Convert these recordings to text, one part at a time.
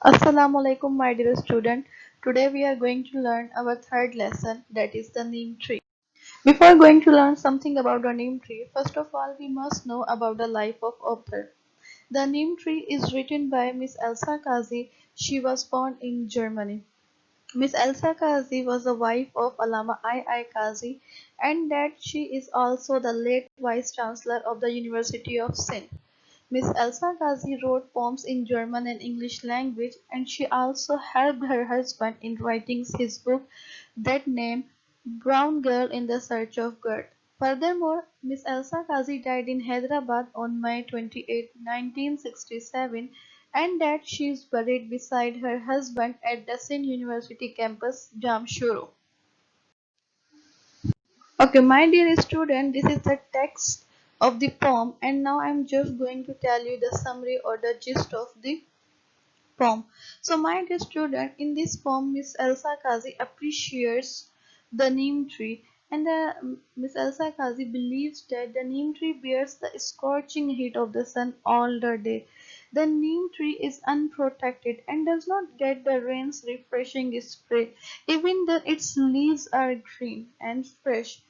Assalamu alaikum, my dear student. Today we are going to learn our third lesson, that is the neem tree. Before going to learn something about the neem tree, first of all we must know about the life of author. The neem tree is written by Miss Elsa Kazi. She was born in Germany. Miss Elsa Kazi was the wife of Allama I. Kazi, and that she is also the late Vice Chancellor of the University of Sindh. Miss Elsa Ghazi wrote poems in German and English language, and she also helped her husband in writing his book that named Brown Girl in the Search of God. Furthermore, Miss Elsa Ghazi died in Hyderabad on May 28, 1967, and that she is buried beside her husband at the Sindh University campus, Jamshoro. Okay, my dear student, this is the text of the poem, and now I'm just going to tell you the summary or the gist of the poem. So, my dear student, in this poem, Miss Elsa Kazi appreciates the neem tree, and Miss Elsa Kazi believes that the neem tree bears the scorching heat of the sun all the day. The neem tree is unprotected and does not get the rain's refreshing spray, even though its leaves are green and fresh.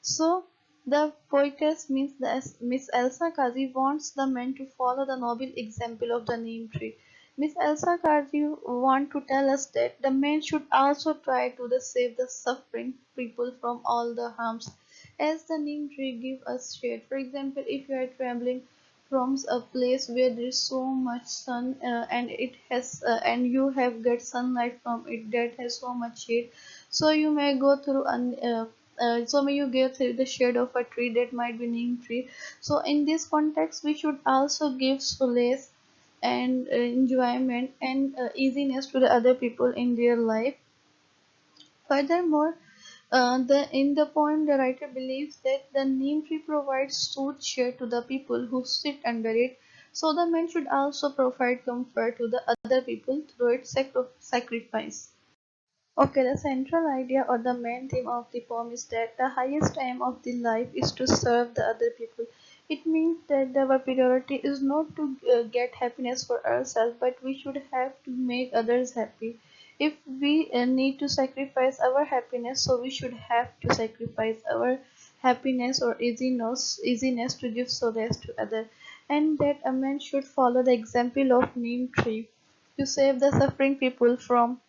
So the poetess means that Miss Elsa Kazi wants the men to follow the noble example of the neem tree. Miss Elsa Kazi want to tell us that the men should also try to save the suffering people from all the harms, as the neem tree give us shade. For example, if you are traveling from a place where there is so much sun and it has and you have get sunlight from it that has so much shade, so you may go through so may you get through the shade of a tree that might be neem tree. So in this context we should also give solace and enjoyment and easiness to the other people in their life. Furthermore, in the poem, the writer believes that the neem tree provides sooth shade to the people who sit under it, so the man should also provide comfort to the other people through its sacrifice. Okay, the central idea or the main theme of the poem is that the highest aim of the life is to serve the other people. It means that our priority is not to get happiness for ourselves, but we should have to make others happy. If we need to sacrifice our happiness, so we should have to sacrifice our happiness or easiness to give solace to others. And that a man should follow the example of neem tree to save the suffering people from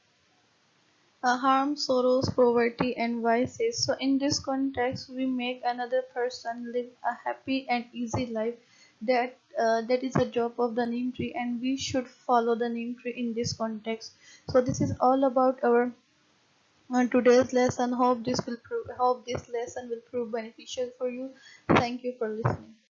harm, sorrows, poverty, and vices. So, in this context, we make another person live a happy and easy life. That is the job of the neem tree, and we should follow the neem tree in this context. So, this is all about our today's lesson. Hope this lesson will prove beneficial for you. Thank you for listening.